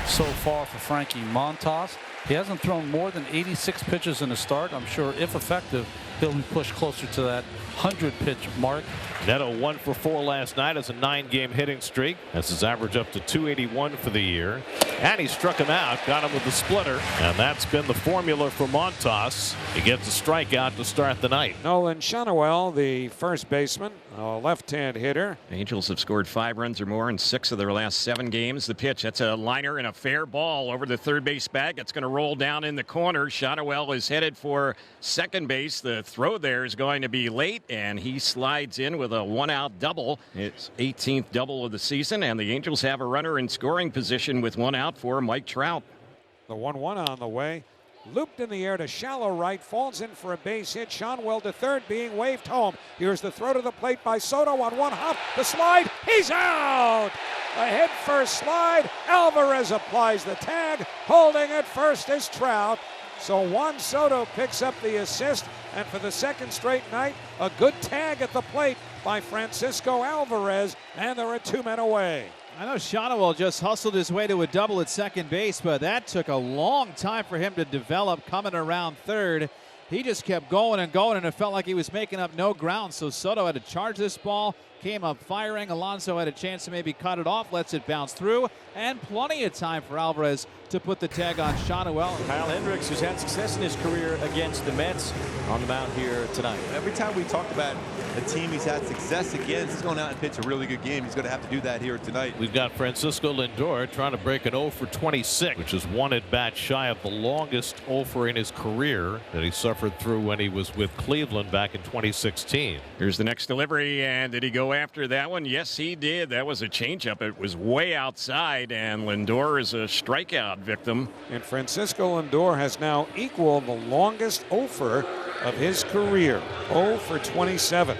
so far for Frankie Montas. He hasn't thrown more than 86 pitches in a start. I'm sure if effective, he'll be pushed closer to that 100-pitch mark. Neto 1 for 4 last night as a 9-game hitting streak. That's his average up to 281 for the year. And he struck him out, got him with the splitter. And that's been the formula for Montas. He gets a strikeout to start the night. Nolan Shonowell, the first baseman, a left-hand hitter. Angels have scored 5 runs or more in 6 of their last 7 games. The pitch, that's a liner and a fair ball over the third base bag. It's going to roll down in the corner. Shonowell is headed for second base. The throw there is going to be late, and he slides in with a 1-out double. It's 18th double of the season, and the Angels have a runner in scoring position with 1 out for Mike Trout. The 1-1 on the way. Looped in the air to shallow right, falls in for a base hit. Shonwell to third, being waved home. Here's the throw to the plate by Soto on one hop. The slide, he's out! A head first slide. Alvarez applies the tag. Holding at first is Trout. So Juan Soto picks up the assist, and for the second straight night, a good tag at the plate by Francisco Alvarez, and there are 2 men away. I know Shonowell just hustled his way to a double at second base, but that took a long time for him to develop coming around third. He just kept going and going, and it felt like he was making up no ground. So Soto had to charge this ball, came up firing. Alonso had a chance to maybe cut it off, lets it bounce through, and plenty of time for Alvarez to put the tag on Shonowell. Kyle Hendricks, who's had success in his career against the Mets, on the mound here tonight. Every time we talk about a team he's had success against, he's going out and pitch a really good game. He's going to have to do that here tonight. We've got Francisco Lindor trying to break an 0 for 26, which is 1 at bat shy of the longest 0 for in his career that he suffered through when he was with Cleveland back in 2016. Here's the next delivery, and did he go after that one? Yes, he did. That was a changeup. It was way outside, and Lindor is a strikeout victim. And Francisco Lindor has now equaled the longest offer of his career, 0 for 27.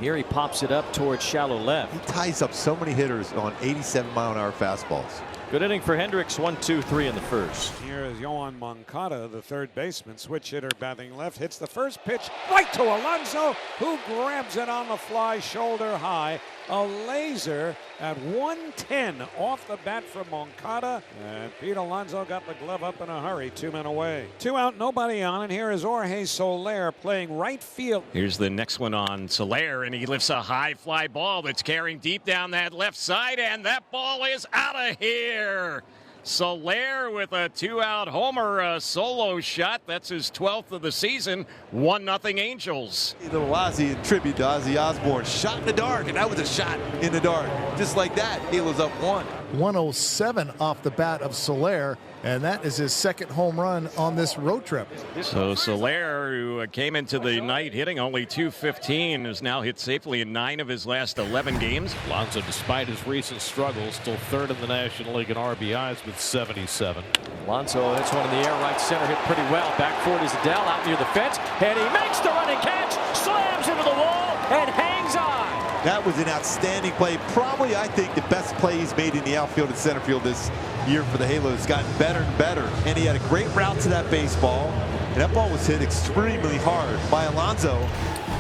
Here he pops it up towards shallow left. He ties up so many hitters on 87-mile-an-hour fastballs. Good inning for Hendricks, 1-2-3 in the first. Here is Yohan Moncada, the third baseman, switch hitter batting left, hits the first pitch right to Alonso, who grabs it on the fly, shoulder high. A laser at 110 off the bat from Moncada, and Pete Alonso got the glove up in a hurry. 2 men away. 2 out, nobody on, and here is Jorge Soler playing right field. Here's the next one on Soler, and he lifts a high fly ball that's carrying deep down that left side, and that ball is out of here. Soler with a 2-out homer, a solo shot. That's his 12th of the season. 1-0 Angels. A little Ozzy in tribute to Ozzy Osbourne. Shot in the dark, and that was a shot in the dark. Just like that, it was up 1. 107 off the bat of Soler, and that is his second home run on this road trip. So Soler, who came into the night hitting only .215, has now hit safely in 9 of his last 11 games. Alonso, despite his recent struggles, still third in the National League in RBIs with 77. Alonso hits one in the air, right center, hit pretty well. Back forward is Adele out near the fence, and he makes the running catch, slams into the wall, and hangs on. That was an outstanding play. Probably, I think, the best play he's made in the outfield and center field this year for the Halos. It's gotten better and better. And he had a great route to that baseball. And that ball was hit extremely hard by Alonso.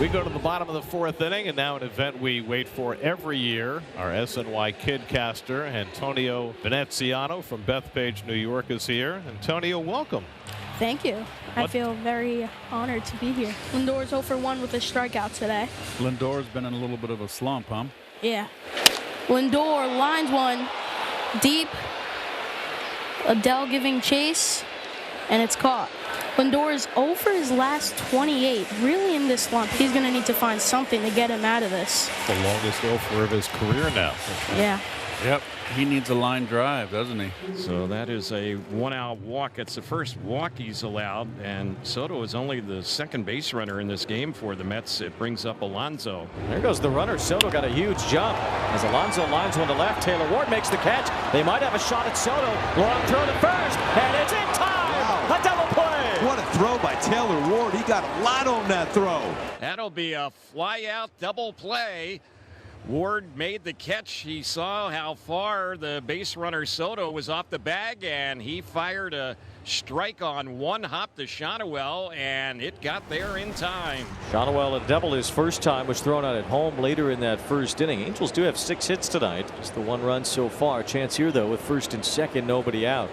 We go to the bottom of the 4th inning, and now an event we wait for every year. Our SNY Kidcaster, Antonio Veneziano from Bethpage, New York, is here. Antonio, welcome. Thank you. I feel very honored to be here. Lindor's 0 for 1 with a strikeout today. Lindor's been in a little bit of a slump, huh? Yeah. Lindor lines one deep. Adele giving chase, and it's caught. Lindor is 0 for his last 28. Really in this slump. He's going to need to find something to get him out of this. The longest 0 for of his career now. Yeah. Yep. He needs a line drive, doesn't he? So that is a 1-out walk. It's the first walk he's allowed, and Soto is only the second base runner in this game for the Mets. It brings up Alonso. There goes the runner. Soto got a huge jump as Alonso lines one to left. Taylor Ward makes the catch. They might have a shot at Soto. Long throw to first, and it's in time. Wow. A double play. What a throw by Taylor Ward. He got a lot on that throw. That'll be a fly-out double play. Ward made the catch. He saw how far the base runner Soto was off the bag, and he fired a strike on one hop to Shonwell, and it got there in time. Shonwell, a double his first time, was thrown out at home later in that first inning. Angels do have 6 hits tonight. Just the 1 run so far. Chance here, though, with first and second, nobody out.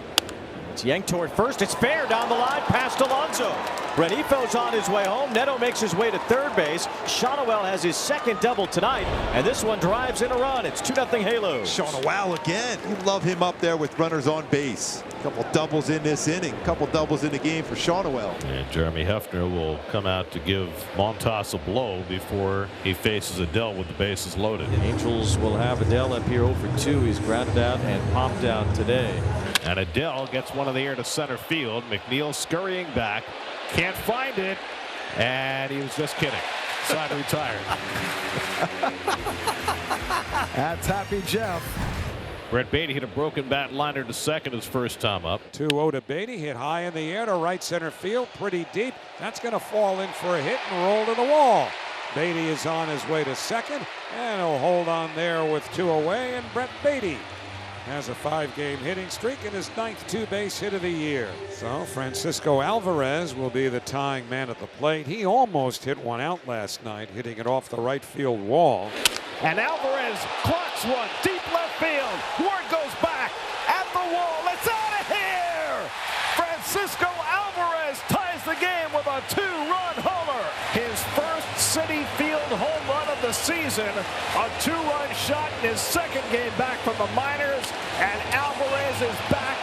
It's yanked toward first. It's fair down the line past Alonso. Renifo's on his way home. Neto makes his way to third base. Shonwell has his second double tonight, and this one drives in a run. It's 2-0 Halos. Shonwell again. You love him up there with runners on base. A couple doubles in this inning. A couple doubles in the game for Shonwell. And Jeremy Hefner will come out to give Montas a blow before he faces Adell with the bases loaded. The Angels will have Adell up here 0 for 2. He's grounded out and popped out today. And Adell gets one in the air to center field. McNeil scurrying back. Can't find it. And he was just kidding. Side retired. That's Happy Jeff. Brett Beatty hit a broken bat liner to second his first time up. 2-0 to Beatty. Hit high in the air to right center field. Pretty deep. That's going to fall in for a hit and roll to the wall. Beatty is on his way to second. And he'll hold on there with 2 away. And Brett Beatty has a 5-game hitting streak and his 9th 2-base hit of the year. So Francisco Alvarez will be the tying man at the plate. He almost hit one out last night, hitting it off the right field wall. And Alvarez clocks one deep left field. Ward goes back at the wall. It's out of here. Francisco Alvarez ties the game with a 2-run homer. His first Citi Field home run of the season. A 2-run shot in his second game back from the minors. And Alvarez is back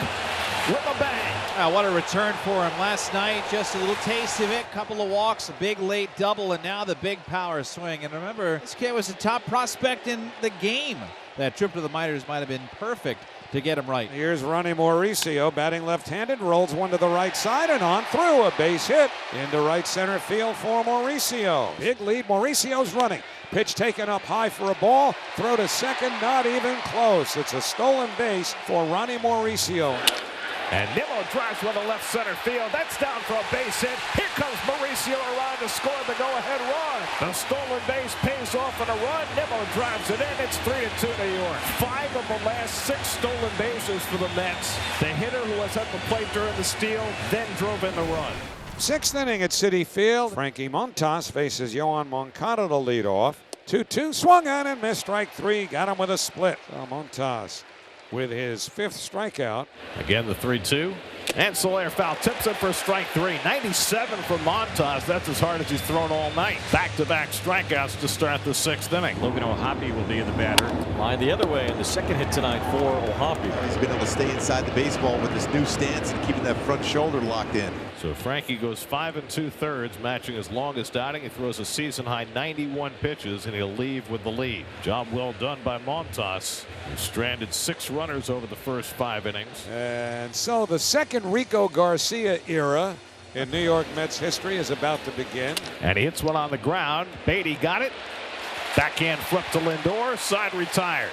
with a bang. What a return for him last night. Just a little taste of it. Couple of walks, a big late double, and now the big power swing. And remember, this kid was the top prospect in the game. That trip to the minors might have been perfect to get him right. Here's Ronnie Mauricio batting left-handed, rolls one to the right side and on through. A base hit into right center field for Mauricio. Big lead. Mauricio's running. Pitch taken up high for a ball. Throw to second, not even close. It's a stolen base for Ronnie Mauricio. And Nimmo drives one to left center field. That's down for a base hit. Here comes Mauricio around to score the go-ahead run. The stolen base pays off in a run. Nimmo drives it in. It's 3-2 New York. 5 of the last 6 stolen bases for the Mets. The hitter who was at the plate during the steal then drove in the run. 6th inning at Citi Field. Frankie Montas faces Yohan Moncada to lead off. 2-2, swung on and missed. Strike 3, got him with a split. So Montas with his 5th strikeout. Again, the 3-2. And Soler foul tips it for strike 3. 97 for Montas. That's as hard as he's thrown all night. Back-to-back strikeouts to start the 6th inning. Logan O'Hoppe will be the batter. Line the other way in the second hit tonight for O'Hoppe. He's been able to stay inside the baseball with this new stance and keeping that front shoulder locked in. So Frankie goes 5 2/3, matching his longest outing. He throws a season-high 91 pitches, and he'll leave with the lead. Job well done by Montas, who stranded 6 runners over the first 5 innings. And so the second Rico Garcia era in New York Mets history is about to begin. And he hits one on the ground. Beatty got it. Backhand flip to Lindor. Side retired.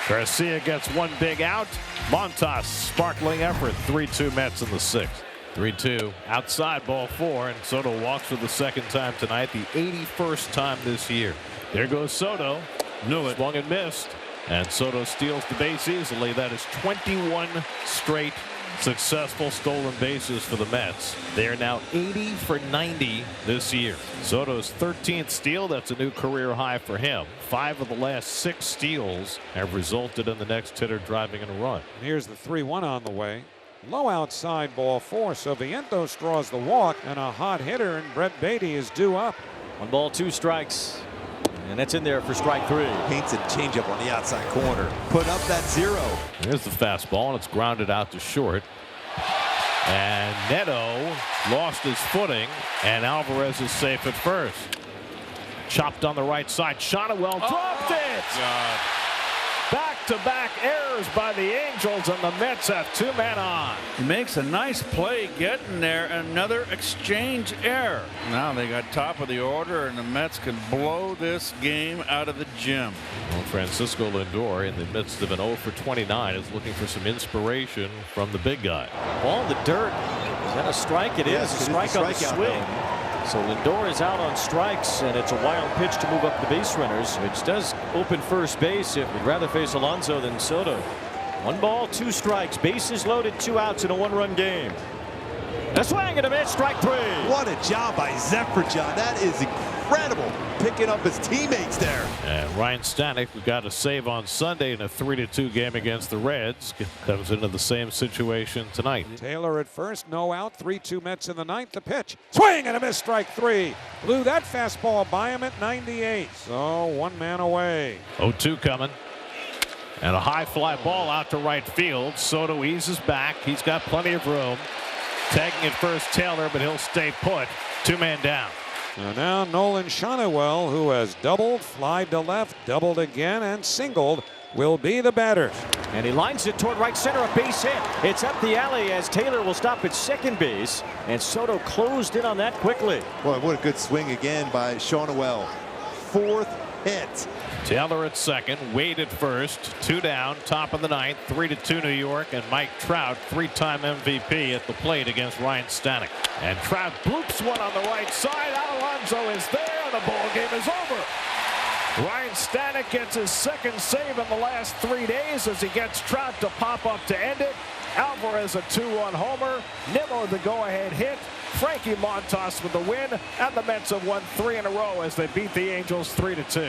Garcia gets one big out. Montas sparkling effort. 3-2 Mets in the 6th. 3-2 outside, ball 4, and Soto walks for the second time tonight, the 81st time this year. There goes Soto. Knew it. Swung and missed, and Soto steals the base easily. That is 21 straight successful stolen bases for the Mets. They are now 80 for 90 this year. Soto's 13th steal, that's a new career high for him. 5 of the last 6 steals have resulted in the next hitter driving in a run. Here's the 3-1 on the way. Low outside, ball 4. So Vientos draws the walk, and a hot hitter, and Brett Beatty is due up. 1 ball, 2 strikes. And that's in there for strike 3. Paints a changeup on the outside corner. Put up that 0. Here's the fastball, and it's grounded out to short. And Neto lost his footing, and Alvarez is safe at first. Chopped on the right side. Shonwell dropped it. God. Back-to-back errors by the Angels, and the Mets have 2 men on. He makes a nice play getting there. Another exchange error. Now they got top of the order, and the Mets can blow this game out of the gym. Well, Francisco Lindor, in the midst of an 0 for 29, is looking for some inspiration from the big guy. Ball in the dirt. Is that a strike? It is. A strike on the swing. So Lindor is out on strikes, and it's a wild pitch to move up the base runners, which does open first base. If we'd rather face Alonso than Soto. 1 ball, 2 strikes, bases loaded, 2 outs in a 1-run game. A swing and a miss, strike 3. What a job by Zephyr-John. That is incredible, picking up his teammates there. And Ryan Stanek, who got a save on Sunday in a 3-2 game against the Reds, comes into the same situation tonight. Taylor at first, no out. 3-2 Mets in the ninth. The pitch, swing and a miss, strike 3. Blew that fastball by him at 98. So 1 man away. 0-2 coming. And a high fly ball out to right field. Soto eases back. He's got plenty of room. Tagging at first Taylor, but he'll stay put. 2 man down. And now Nolan Shonewell, who has doubled, flied to left, doubled again, and singled, will be the batter. And he lines it toward right center, a base hit. It's up the alley as Taylor will stop at second base, and Soto closed in on that quickly. Boy, what a good swing again by Shonewell. 4th hit. Taylor at second, Wade at first, 2 down, top of the ninth, 3-2 New York, and Mike Trout, 3-time MVP at the plate against Ryan Stanek. And Trout bloops one on the right side. Alonso is there, and the ball game is over. Ryan Stanek gets his 2nd save in the last 3 days as he gets Trout to pop up to end it. Alvarez a 2-run homer. Nimmo the go-ahead hit. Frankie Montas with the win, and the Mets have won 3 in a row as they beat the Angels 3-2.